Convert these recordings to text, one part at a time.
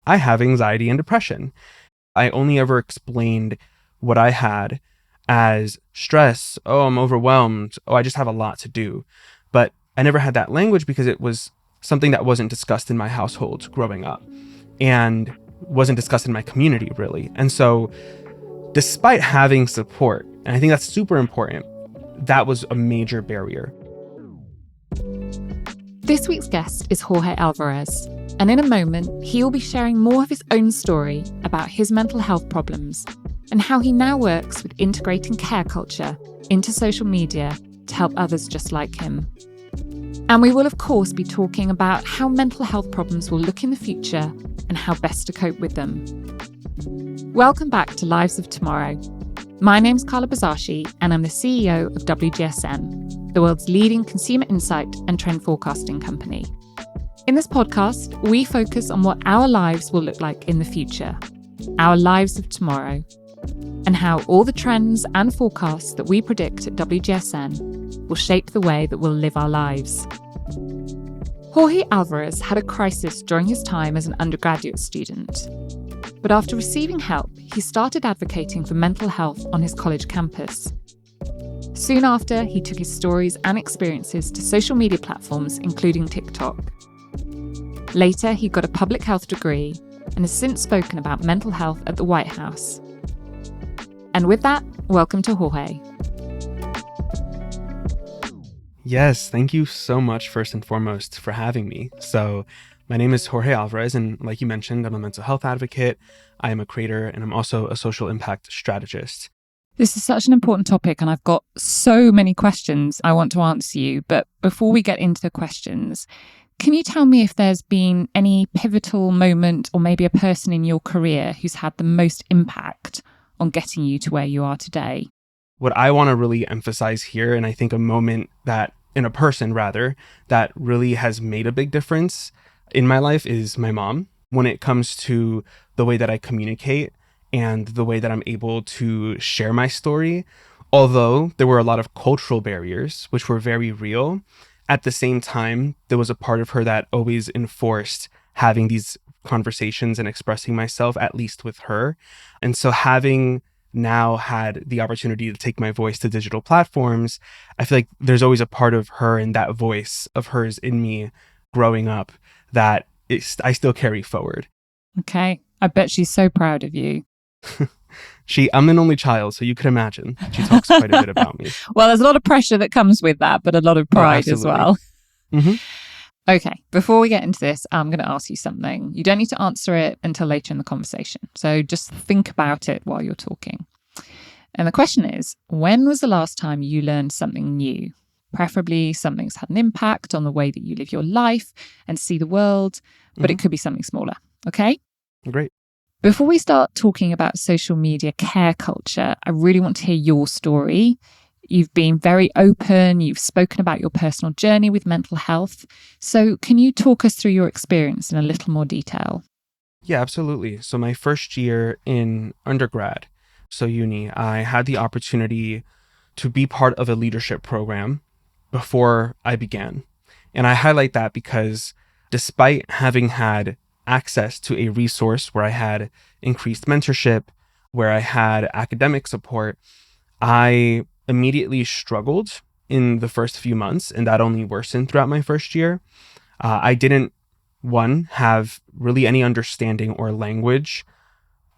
I have anxiety and depression. I only ever explained what I had as stress. Oh, I'm overwhelmed. Oh, I just have a lot to do. But I never had that language because it was something that wasn't discussed in my household growing up and wasn't discussed in my community, really. And so despite having support, and I think that's super important, that was a major barrier. This week's guest is Jorge Alvarez, and in a moment, he will be sharing more of his own story about his mental health problems and how he now works with integrating care culture into social media to help others just like him. And we will, of course, be talking about how mental health problems will look in the future and how best to cope with them. Welcome back to Lives of Tomorrow. My name's Carla Bazashi, and I'm the CEO of WGSN, the world's leading consumer insight and trend forecasting company. In this podcast, we focus on what our lives will look like in the future, our lives of tomorrow, and how all the trends and forecasts that we predict at WGSN will shape the way that we'll live our lives. Jorge Alvarez had a crisis during his time as an undergraduate student. But after receiving help, he started advocating for mental health on his college campus. Soon after, he took his stories and experiences to social media platforms, including TikTok. Later, he got a public health degree and has since spoken about mental health at the White House. And with that, welcome to Jorge. Yes, thank you so much, first and foremost, for having me. So my name is Jorge Alvarez, and like you mentioned, I'm a mental health advocate, I am a creator, and I'm also a social impact strategist. This is such an important topic, and I've got so many questions I want to answer you. But before we get into the questions, can you tell me if there's been any pivotal moment or maybe a person in your career who's had the most impact on getting you to where you are today? What I want to really emphasize here, and I think a moment that, in a person rather, that really has made a big difference in my life is my mom. When it comes to the way that I communicate and the way that I'm able to share my story, although there were a lot of cultural barriers, which were very real, at the same time, there was a part of her that always enforced having these conversations and expressing myself, at least with her. And so having now had the opportunity to take my voice to digital platforms, I feel like there's always a part of her and that voice of hers in me growing up that I still carry forward. Okay. I bet she's so proud of you. I'm an only child, so you could imagine. She talks quite a bit about me. Well, there's a lot of pressure that comes with that, but a lot of pride as well. Mm-hmm. Okay, before we get into this, I'm going to ask you something. You don't need to answer it until later in the conversation. So just think about it while you're talking. And the question is, when was the last time you learned something new? Preferably something that's had an impact on the way that you live your life and see the world, but it could be something smaller. Okay? Great. Before we start talking about social media care culture, I really want to hear your story. You've been very open. You've spoken about your personal journey with mental health. So can you talk us through your experience in a little more detail? Yeah, absolutely. So my first year in undergrad, so uni, I had the opportunity to be part of a leadership program before I began. And I highlight that because despite having had access to a resource where I had increased mentorship, where I had academic support, I immediately struggled in the first few months, and that only worsened throughout my first year. I didn't, have really any understanding or language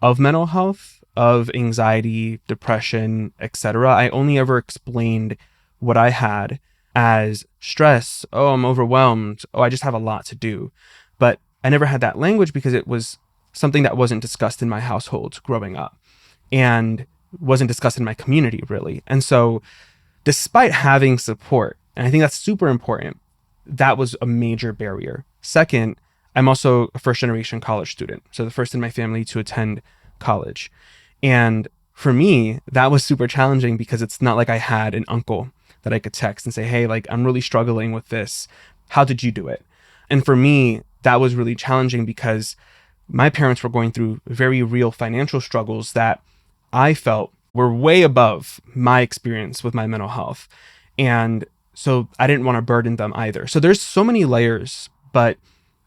of mental health, of anxiety, depression, etc. I only ever explained what I had as stress. Oh, I'm overwhelmed. Oh, I just have a lot to do. But I never had that language because it was something that wasn't discussed in my household growing up and wasn't discussed in my community, really. And so despite having support, and I think that's super important, that was a major barrier. Second, I'm also a first generation college student. So the first in my family to attend college. And for me, that was super challenging because it's not like I had an uncle that I could text and say, hey, like, I'm really struggling with this. How did you do it? And for me, that was really challenging because my parents were going through very real financial struggles that I felt were way above my experience with my mental health. And so I didn't want to burden them either. So there's so many layers, but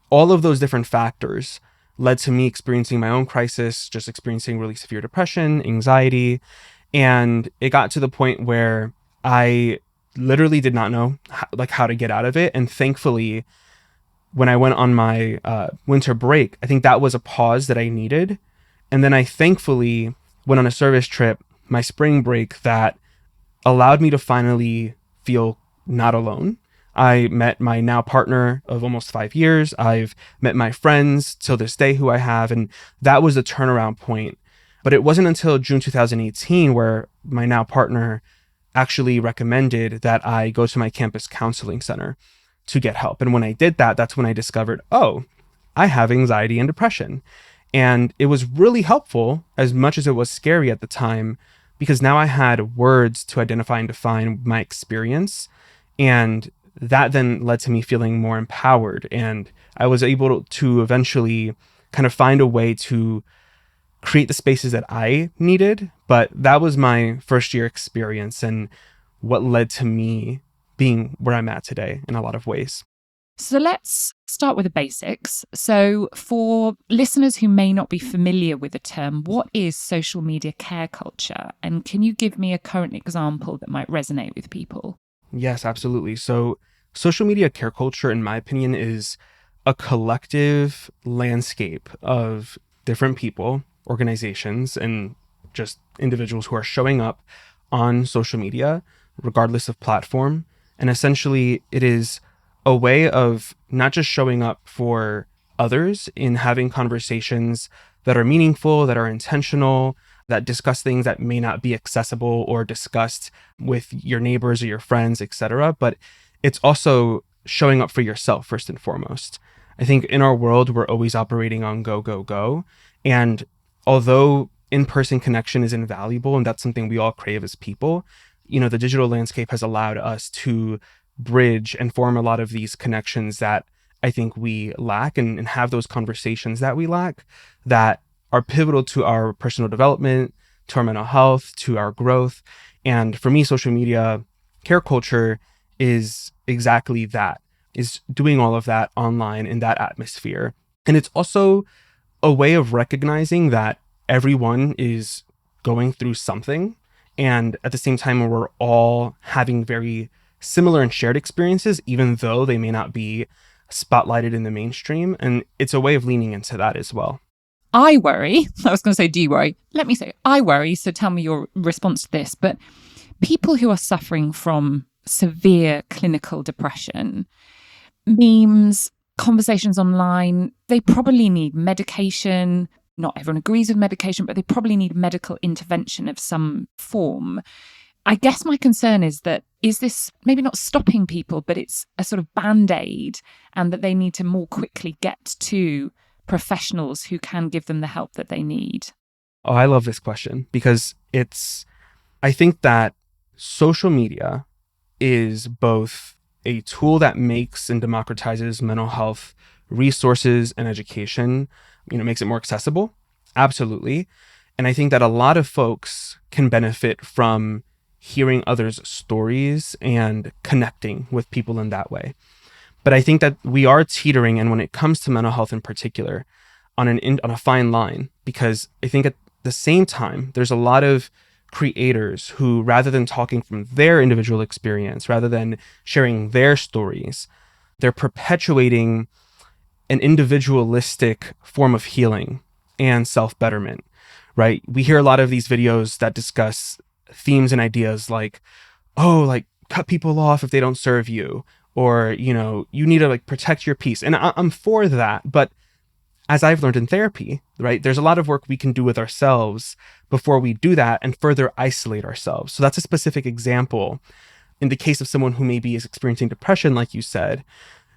all of those different factors led to me experiencing my own crisis, just experiencing really severe depression, anxiety. And it got to the point where I literally did not know how to get out of it. And thankfully, when I went on my winter break, I think that was a pause that I needed. And then I thankfully went on a service trip, my spring break, that allowed me to finally feel not alone. I met my now partner of almost 5 years. I've met my friends till this day who I have, and that was the turnaround point. But it wasn't until June 2018 where my now partner actually recommended that I go to my campus counseling center to get help. And when I did that, that's when I discovered, oh, I have anxiety and depression. And it was really helpful, as much as it was scary at the time, because now I had words to identify and define my experience. And that then led to me feeling more empowered. And I was able to eventually kind of find a way to create the spaces that I needed. But that was my first year experience and what led to me being where I'm at today in a lot of ways. So let's start with the basics. So for listeners who may not be familiar with the term, what is social media care culture? And can you give me a current example that might resonate with people? Yes, absolutely. So social media care culture, in my opinion, is a collective landscape of different people, organizations, and just individuals who are showing up on social media, regardless of platform. And essentially, it is a way of not just showing up for others in having conversations that are meaningful, that are intentional, that discuss things that may not be accessible or discussed with your neighbors or your friends, etc. But it's also showing up for yourself first and foremost. I think in our world, we're always operating on go, go, go. And although in-person connection is invaluable, and that's something we all crave as people, the digital landscape has allowed us to bridge and form a lot of these connections that I think we lack, and have those conversations that we lack that are pivotal to our personal development, to our mental health, to our growth. And for me, social media care culture is exactly that, is doing all of that online in that atmosphere. And it's also a way of recognizing that everyone is going through something. And at the same time, we're all having very similar and shared experiences, even though they may not be spotlighted in the mainstream. And it's a way of leaning into that as well. I worry. I was going to say, do you worry? Let me say, I worry. So tell me your response to this. But people who are suffering from severe clinical depression, memes, conversations online, they probably need medication. Not everyone agrees with medication, but they probably need medical intervention of some form. I guess my concern is this maybe not stopping people, but it's a sort of band-aid, and that they need to more quickly get to professionals who can give them the help that they need? Oh, I love this question because I think that social media is both a tool that makes and democratizes mental health resources and education, makes it more accessible. Absolutely. And I think that a lot of folks can benefit from hearing others' stories and connecting with people in that way. But I think that we are teetering, and when it comes to mental health in particular, on a fine line, because I think at the same time, there's a lot of creators who, rather than talking from their individual experience, rather than sharing their stories, they're perpetuating an individualistic form of healing and self-betterment, right? We hear a lot of these videos that discuss themes and ideas like, cut people off if they don't serve you, or, you need to protect your peace. And I'm for that. But as I've learned in therapy, right, there's a lot of work we can do with ourselves before we do that and further isolate ourselves. So that's a specific example. In the case of someone who maybe is experiencing depression, like you said,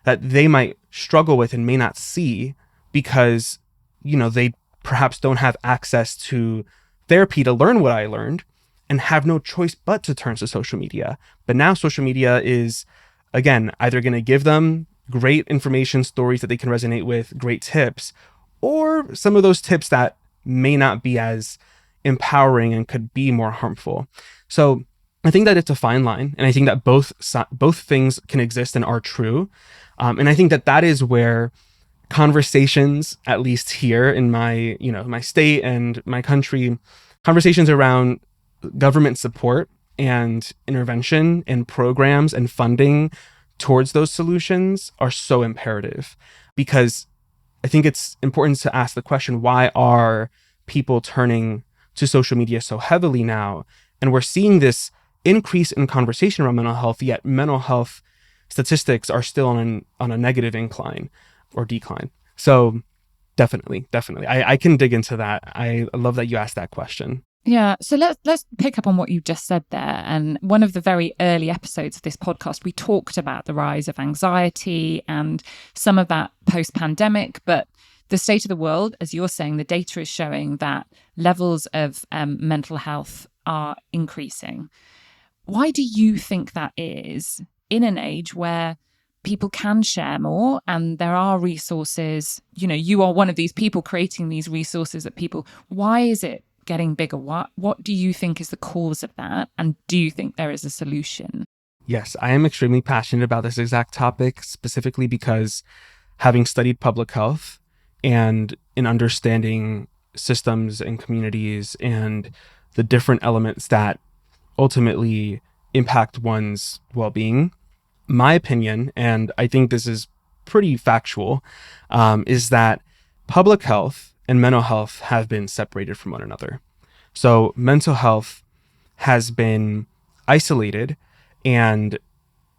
that they might struggle with and may not see because, they perhaps don't have access to therapy to learn what I learned and have no choice but to turn to social media. But now social media is, again, either going to give them great information, stories that they can resonate with, great tips, or some of those tips that may not be as empowering and could be more harmful. So I think that it's a fine line. And I think that both things can exist and are true. And I think that is where conversations, at least here in my, my state and my country, conversations around government support and intervention and programs and funding towards those solutions are so imperative, because I think it's important to ask the question, why are people turning to social media so heavily now? And we're seeing this increase in conversation around mental health, yet mental health statistics are still on a negative incline or decline. So definitely. I can dig into that. I love that you asked that question. Yeah. So let's pick up on what you just said there. And one of the very early episodes of this podcast, we talked about the rise of anxiety and some of that post-pandemic. But the state of the world, as you're saying, the data is showing that levels of mental health are increasing. Why do you think that is in an age where people can share more and there are resources? You are one of these people creating these resources that people, why is it getting bigger? What do you think is the cause of that? And do you think there is a solution? Yes, I am extremely passionate about this exact topic, specifically because having studied public health and in understanding systems and communities and the different elements that ultimately impact one's well-being, my opinion, and I think this is pretty factual, is that public health and mental health have been separated from one another. So mental health has been isolated and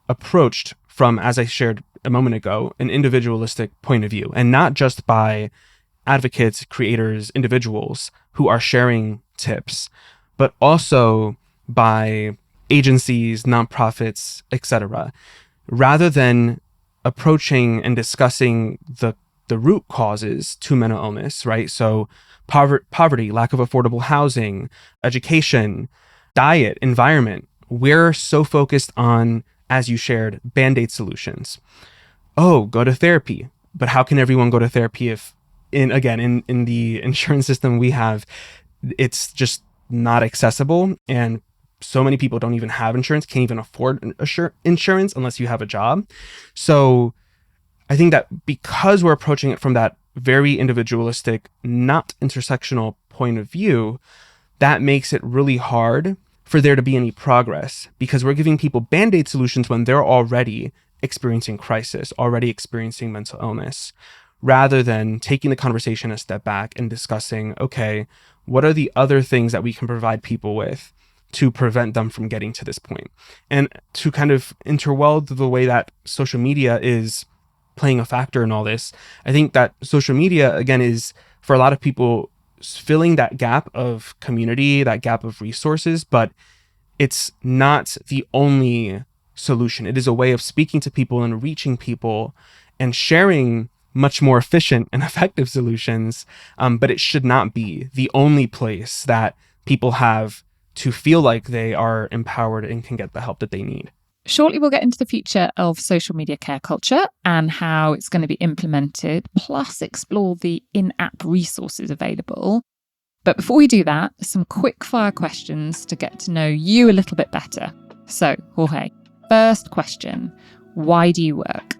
approached from, as I shared a moment ago, an individualistic point of view, and not just by advocates, creators, individuals who are sharing tips, but also by agencies, nonprofits, etc., rather than approaching and discussing the root causes to mental illness, right? So poverty, lack of affordable housing, education, diet, environment. We're so focused on, as you shared, Band-Aid solutions. Oh, go to therapy. But how can everyone go to therapy if, in the insurance system we have, it's just not accessible, and so many people don't even have insurance, can't even afford insurance unless you have a job. So I think that because we're approaching it from that very individualistic, not intersectional point of view, that makes it really hard for there to be any progress, because we're giving people Band-Aid solutions when they're already experiencing crisis, already experiencing mental illness, rather than taking the conversation a step back and discussing, okay, what are the other things that we can provide people with to prevent them from getting to this point? And to kind of interweld the way that social media is playing a factor in all this, I think that social media, again, is for a lot of people filling that gap of community, that gap of resources, but it's not the only solution. It is a way of speaking to people and reaching people and sharing much more efficient and effective solutions, but it should not be the only place that people have to feel like they are empowered and can get the help that they need. Shortly, we'll get into the future of social media care culture and how it's going to be implemented, plus explore the in-app resources available. But before we do that, some quick fire questions to get to know you a little bit better. So, Jorge, first question, why do you work?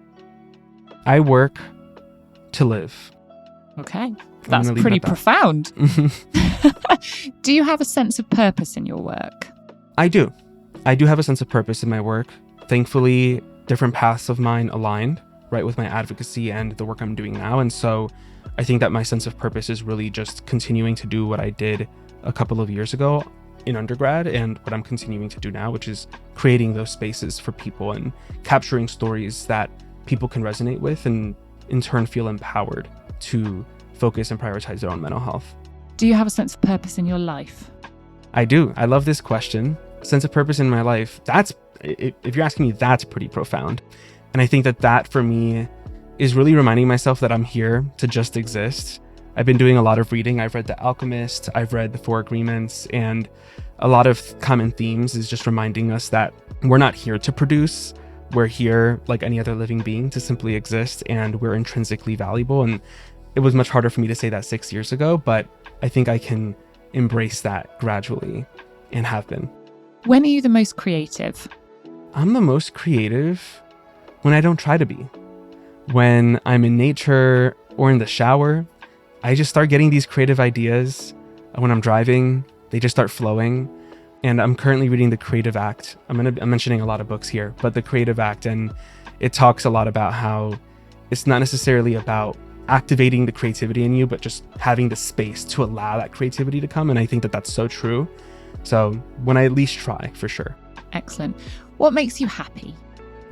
I work to live. Okay, that's pretty profound. Do you have a sense of purpose in your work? I do. I do have a sense of purpose in my work. Thankfully, different paths of mine aligned, right, with my advocacy and the work I'm doing now. And so I think that my sense of purpose is really just continuing to do what I did a couple of years ago in undergrad and what I'm continuing to do now, which is creating those spaces for people and capturing stories that people can resonate with and in turn feel empowered to focus and prioritize their own mental health. Do you have a sense of purpose in your life? I do. I love this question. Sense of purpose in my life. If you're asking me, that's pretty profound. And I think that for me is really reminding myself that I'm here to just exist. I've been doing a lot of reading. I've read The Alchemist, I've read The Four Agreements, and a lot of common themes is just reminding us that we're not here to produce. We're here, like any other living being, to simply exist, and we're intrinsically valuable. And it was much harder for me to say that 6 years ago, but I think I can embrace that gradually and have been. When are you the most creative? I'm the most creative when I don't try to be. When I'm in nature or in the shower, I just start getting these creative ideas. When I'm driving, they just start flowing. And I'm currently reading The Creative Act. I'm mentioning a lot of books here, but The Creative Act, and it talks a lot about how it's not necessarily about activating the creativity in you, but just having the space to allow that creativity to come. And I think that that's so true. So when I at least try, for sure. Excellent. What makes you happy?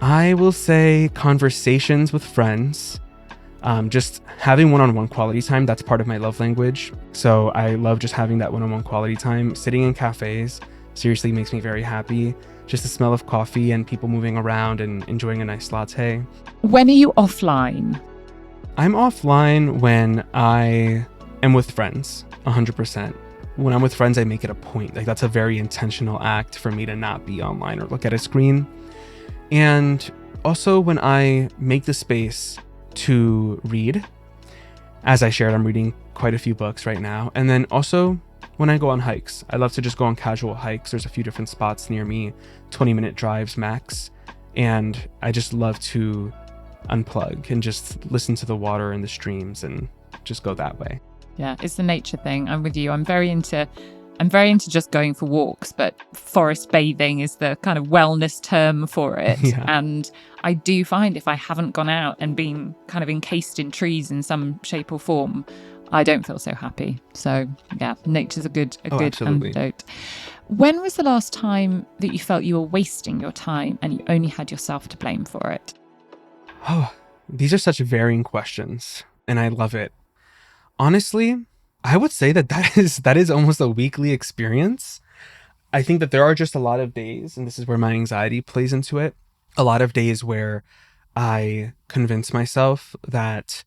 I will say conversations with friends, just having one-on-one quality time. That's part of my love language. So I love just having that one-on-one quality time. Sitting in cafes seriously makes me very happy. Just the smell of coffee and people moving around and enjoying a nice latte. When are you offline? I'm offline when I am with friends, 100%. When I'm with friends, I make it a point. Like, that's a very intentional act for me to not be online or look at a screen. And also when I make the space to read. As I shared, I'm reading quite a few books right now. And then also when I go on hikes, I love to just go on casual hikes. There's a few different spots near me, 20-minute drives max. And I just love to unplug and just listen to the water and the streams and just go that way. Yeah, it's the nature thing. I'm with you. I'm very into just going for walks, but forest bathing is the kind of wellness term for it. Yeah. And I do find if I haven't gone out and been kind of encased in trees in some shape or form, I don't feel so happy. So yeah, nature's a good absolutely. antidote. When was the last time that you felt you were wasting your time and you only had yourself to blame for it? Oh, these are such varying questions, and I love it. Honestly, I would say that is almost a weekly experience. I think that there are just a lot of days, and this is where my anxiety plays into it, a lot of days where I convince myself that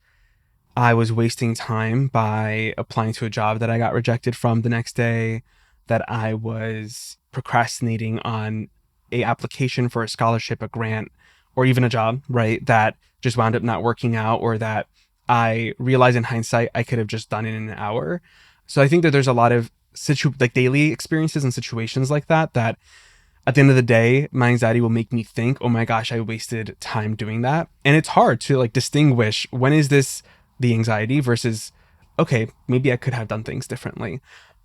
I was wasting time by applying to a job that I got rejected from the next day, that I was procrastinating on a application for a scholarship, a grant, or even a job, right, that just wound up not working out, or that I realize in hindsight I could have just done it in an hour. So I think that there's a lot of daily experiences and situations like that at the end of the day, my anxiety will make me think, oh my gosh, I wasted time doing that. And it's hard to distinguish when is this the anxiety versus, okay, maybe I could have done things differently.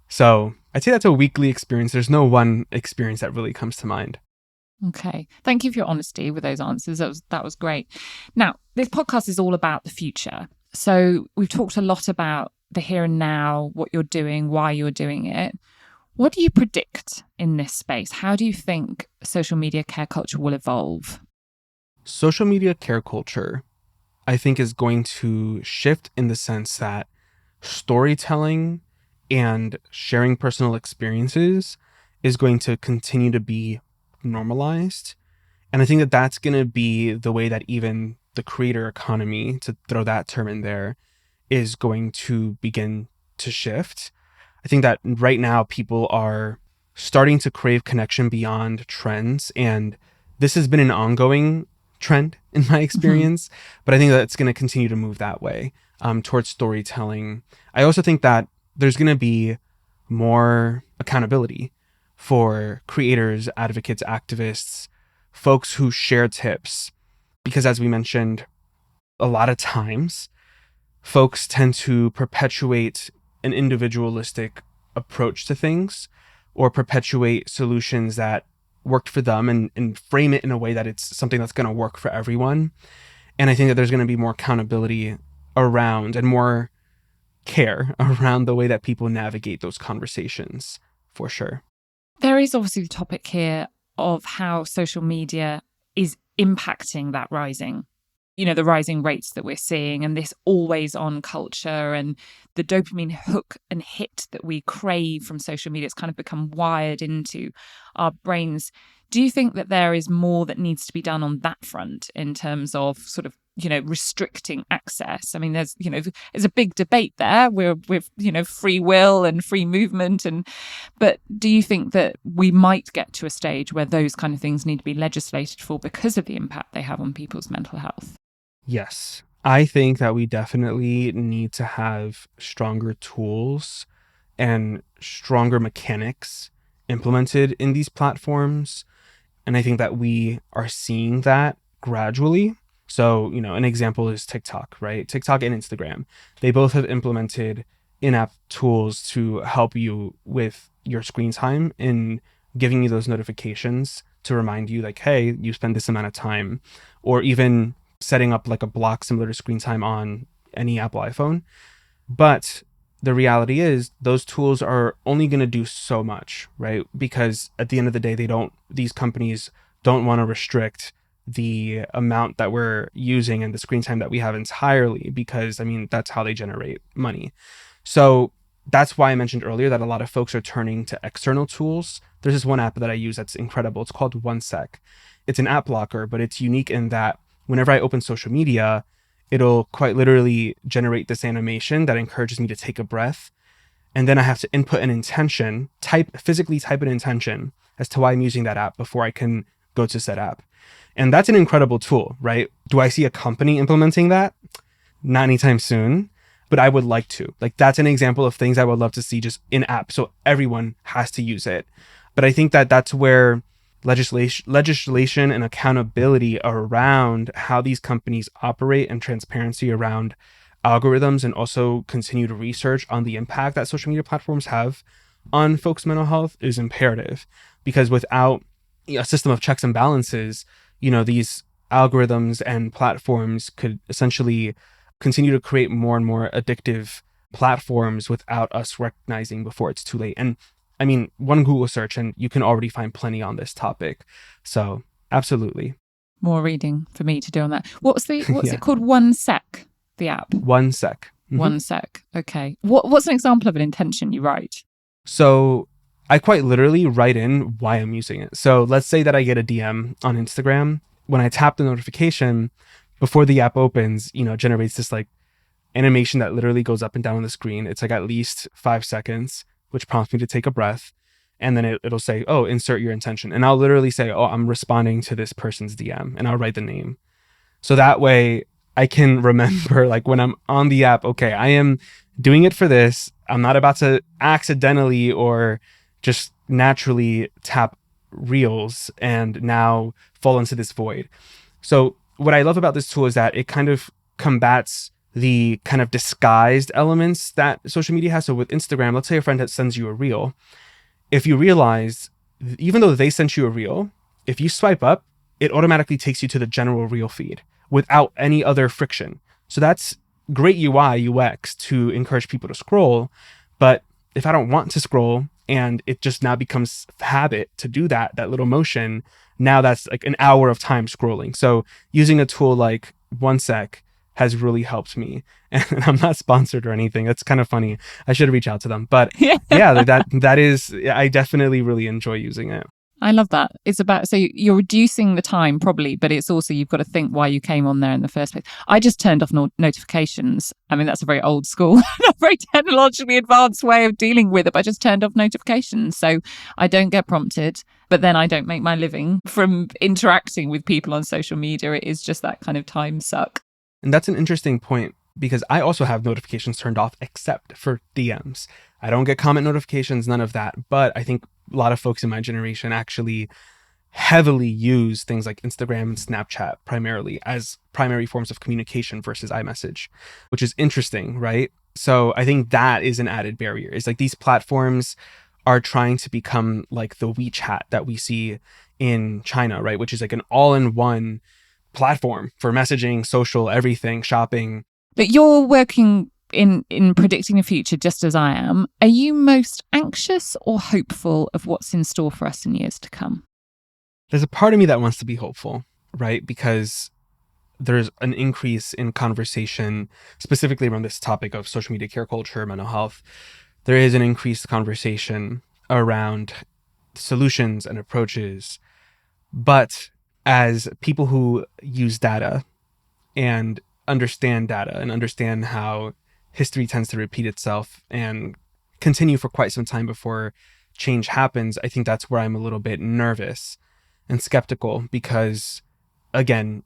So I'd say that's a weekly experience. There's no one experience that really comes to mind. Okay. Thank you for your honesty with those answers. That was great. Now, this podcast is all about the future. So we've talked a lot about the here and now, what you're doing, why you're doing it. What do you predict in this space? How do you think social media care culture will evolve? Social media care culture, I think, is going to shift in the sense that storytelling and sharing personal experiences is going to continue to be normalized. And I think that that's going to be the way that even the creator economy, to throw that term in there, is going to begin to shift. I think that right now people are starting to crave connection beyond trends. And this has been an ongoing trend in my experience, but I think that it's going to continue to move that way towards storytelling. I also think that there's going to be more accountability for creators, advocates, activists, folks who share tips. Because as we mentioned, a lot of times folks tend to perpetuate an individualistic approach to things or perpetuate solutions that worked for them and frame it in a way that it's something that's going to work for everyone. And I think that there's going to be more accountability around and more care around the way that people navigate those conversations, for sure. There is obviously the topic here of how social media is impacting that rising, the rising rates that we're seeing, and this always on culture and the dopamine hook and hit that we crave from social media. It's kind of become wired into our brains. Do you think that there is more that needs to be done on that front in terms of sort of, restricting access? I mean, there's a big debate there. We're with, free will and free movement. But do you think that we might get to a stage where those kind of things need to be legislated for because of the impact they have on people's mental health? Yes, I think that we definitely need to have stronger tools and stronger mechanics implemented in these platforms. And I think that we are seeing that gradually. So, an example is TikTok, right? TikTok and Instagram. They both have implemented in-app tools to help you with your screen time in giving you those notifications to remind you like, hey, you spend this amount of time, or even setting up like a block similar to screen time on any Apple iPhone. But the reality is those tools are only going to do so much, right? Because at the end of the day, these companies don't want to restrict the amount that we're using and the screen time that we have entirely, because that's how they generate money. So that's why I mentioned earlier that a lot of folks are turning to external tools. There's this one app that I use that's incredible. It's called OneSec. It's an app blocker, but it's unique in that whenever I open social media, it'll quite literally generate this animation that encourages me to take a breath. And then I have to input an intention, physically type an intention as to why I'm using that app before I can go to said app. And that's an incredible tool, right? Do I see a company implementing that? Not anytime soon, but I would like to. Like, that's an example of things I would love to see just in app. So everyone has to use it. But I think that that's where legislation and accountability around how these companies operate and transparency around algorithms, and also continued research on the impact that social media platforms have on folks' mental health is imperative. Because without a system of checks and balances, these algorithms and platforms could essentially continue to create more and more addictive platforms without us recognizing before it's too late. And one Google search and you can already find plenty on this topic. So absolutely. More reading for me to do on that. What's Yeah. it called? OneSec, the app? OneSec. Mm-hmm. OneSec. Okay. What's an example of an intention you write? So I quite literally write in why I'm using it. So let's say that I get a DM on Instagram. When I tap the notification before the app opens, generates this like animation that literally goes up and down on the screen. It's like at least 5 seconds, which prompts me to take a breath. And then it'll say, oh, insert your intention. And I'll literally say, oh, I'm responding to this person's DM, and I'll write the name. So that way I can remember, like, when I'm on the app, okay, I am doing it for this. I'm not about to accidentally or just naturally tap reels and now fall into this void. So what I love about this tool is that it kind of combats the kind of disguised elements that social media has. So with Instagram, let's say a friend that sends you a reel. If you realize, even though they sent you a reel, if you swipe up, it automatically takes you to the general reel feed without any other friction. So that's great UI, UX to encourage people to scroll. But if I don't want to scroll and it just now becomes habit to do that little motion, now that's like an hour of time scrolling. So using a tool like OneSec has really helped me. And I'm not sponsored or anything. That's kind of funny. I should reach out to them. But yeah, that is, I definitely really enjoy using it. I love that. It's about, so you're reducing the time probably, but it's also, you've got to think why you came on there in the first place. I just turned off notifications. That's a very old school, not very technologically advanced way of dealing with it, but I just turned off notifications. So I don't get prompted, but then I don't make my living from interacting with people on social media. It is just that kind of time suck. And that's an interesting point, because I also have notifications turned off except for DMs. I don't get comment notifications, none of that. But I think a lot of folks in my generation actually heavily use things like Instagram and Snapchat primarily as primary forms of communication versus iMessage, which is interesting, right? So I think that is an added barrier. It's like these platforms are trying to become like the WeChat that we see in China, right? Which is like an all-in-one platform for messaging, social, everything, shopping. But you're working in predicting the future just as I am. Are you most anxious or hopeful of what's in store for us in years to come? There's a part of me that wants to be hopeful, right? Because there's an increase in conversation, specifically around this topic of social media care culture, mental health. There is an increased conversation around solutions and approaches. But as people who use data and understand data and understand how history tends to repeat itself and continue for quite some time before change happens, I think that's where I'm a little bit nervous and skeptical, because, again,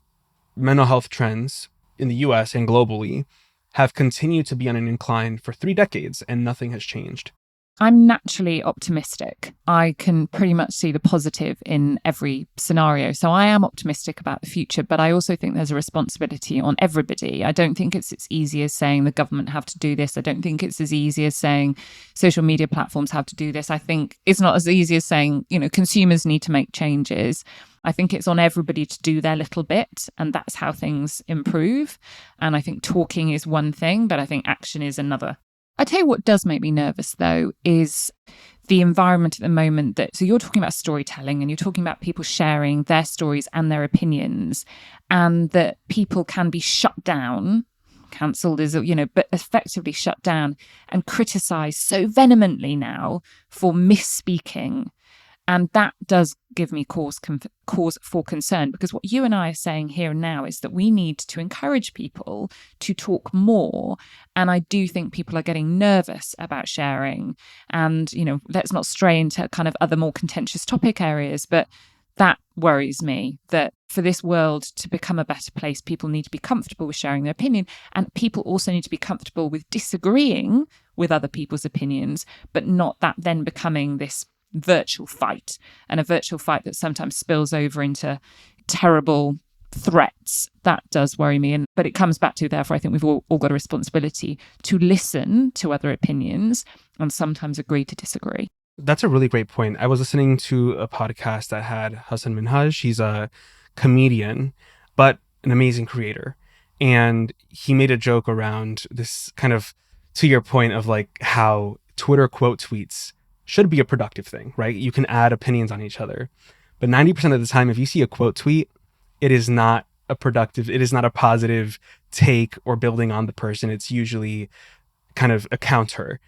mental health trends in the US and globally have continued to be on an incline for 3 decades and nothing has changed. I'm naturally optimistic. I can pretty much see the positive in every scenario. So I am optimistic about the future, but I also think there's a responsibility on everybody. I don't think it's as easy as saying the government have to do this. I don't think it's as easy as saying social media platforms have to do this. I think it's not as easy as saying, consumers need to make changes. I think it's on everybody to do their little bit, and that's how things improve. And I think talking is one thing, but I think action is another. I tell you what does make me nervous, though, is the environment at the moment so you're talking about storytelling and you're talking about people sharing their stories and their opinions, and that people can be shut down, cancelled but effectively shut down and criticised so vehemently now for misspeaking. And that does give me cause for concern, because what you and I are saying here and now is that we need to encourage people to talk more. And I do think people are getting nervous about sharing. And, let's not stray into kind of other more contentious topic areas, but that worries me, that for this world to become a better place, people need to be comfortable with sharing their opinion. And people also need to be comfortable with disagreeing with other people's opinions, but not that then becoming this virtual fight, and a virtual fight that sometimes spills over into terrible threats. That does worry me. But it comes back to, therefore, I think we've all got a responsibility to listen to other opinions and sometimes agree to disagree. That's a really great point. I was listening to a podcast that had Hasan Minhaj. He's a comedian, but an amazing creator. And he made a joke around this kind of, to your point of like how Twitter quote tweets should be a productive thing, right? You can add opinions on each other. But 90% of the time, if you see a quote tweet, it is not a positive take or building on the person. It's usually kind of a counter.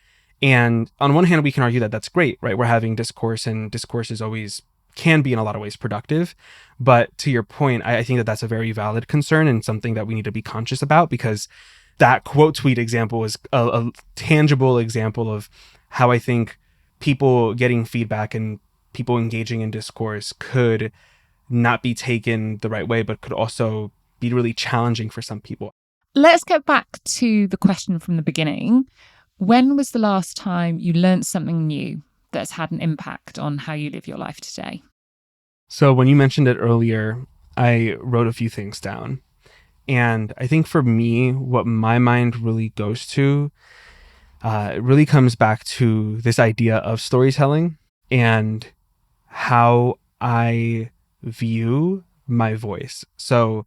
And on one hand, we can argue that that's great, right? We're having discourse, and discourse is always can be in a lot of ways productive. But to your point, I think that that's a very valid concern and something that we need to be conscious about, because that quote tweet example is a tangible example of how I think people getting feedback and people engaging in discourse could not be taken the right way, but could also be really challenging for some people. Let's get back to the question from the beginning. When was the last time you learned something new that's had an impact on how you live your life today? So when you mentioned it earlier, I wrote a few things down. And I think for me, what my mind really goes to, it really comes back to this idea of storytelling and how I view my voice. So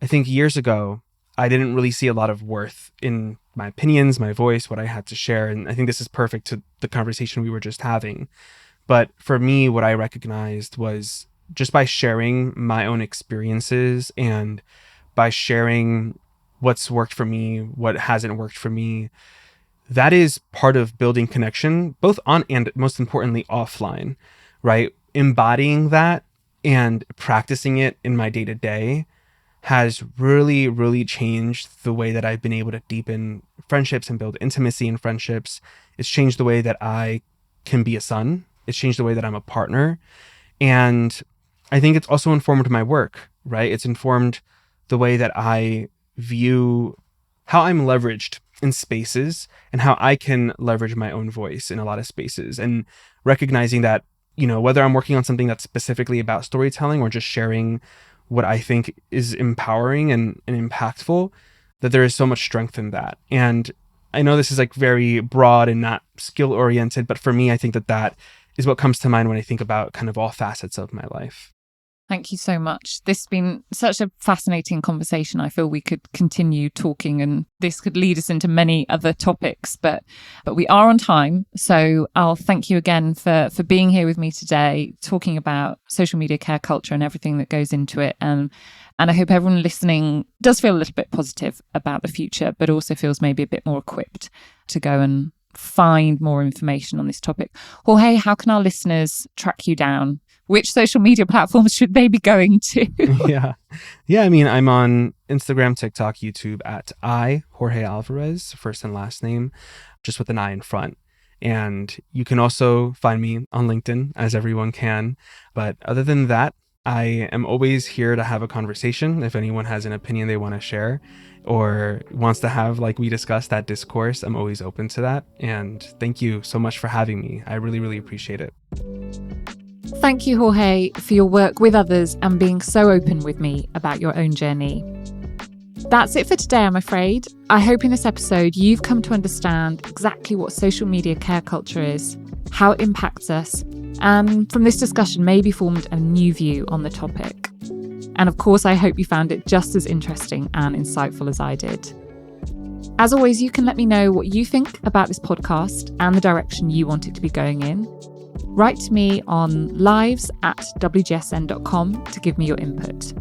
I think years ago, I didn't really see a lot of worth in my opinions, my voice, what I had to share. And I think this is perfect to the conversation we were just having. But for me, what I recognized was just by sharing my own experiences and by sharing what's worked for me, what hasn't worked for me, that is part of building connection, both on and most importantly, offline, right? Embodying that and practicing it in my day-to-day has really, really changed the way that I've been able to deepen friendships and build intimacy in friendships. It's changed the way that I can be a son. It's changed the way that I'm a partner. And I think it's also informed my work, right? It's informed the way that I view how I'm leveraged in spaces and how I can leverage my own voice in a lot of spaces, and recognizing that, whether I'm working on something that's specifically about storytelling or just sharing what I think is empowering and impactful, that there is so much strength in that. And I know this is like very broad and not skill oriented, but for me, I think that is what comes to mind when I think about kind of all facets of my life. Thank you so much. This has been such a fascinating conversation. I feel we could continue talking, and this could lead us into many other topics, but we are on time. So I'll thank you again for being here with me today, talking about social media care culture and everything that goes into it. And I hope everyone listening does feel a little bit positive about the future, but also feels maybe a bit more equipped to go and find more information on this topic. Jorge, how can our listeners track you down? Which social media platforms should they be going to? Yeah. I mean, I'm on Instagram, TikTok, YouTube at Jorge Alvarez, first and last name, just with an I in front. And you can also find me on LinkedIn, as everyone can. But other than that, I am always here to have a conversation. If anyone has an opinion they want to share or wants to have, like we discussed, that discourse, I'm always open to that. And thank you so much for having me. I really, really appreciate it. Thank you, Jorge, for your work with others and being so open with me about your own journey. That's it for today, I'm afraid. I hope in this episode you've come to understand exactly what social media care culture is, how it impacts us, and from this discussion maybe formed a new view on the topic. And of course, I hope you found it just as interesting and insightful as I did. As always, you can let me know what you think about this podcast and the direction you want it to be going in. Write to me on lives@wgsn.com to give me your input.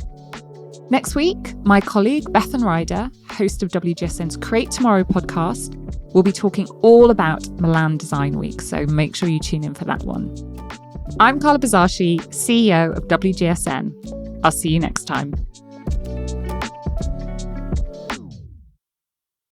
Next week, my colleague Bethan Ryder, host of WGSN's Create Tomorrow podcast, will be talking all about Milan Design Week, so make sure you tune in for that one. I'm Carla Bizarshi, CEO of WGSN. I'll see you next time.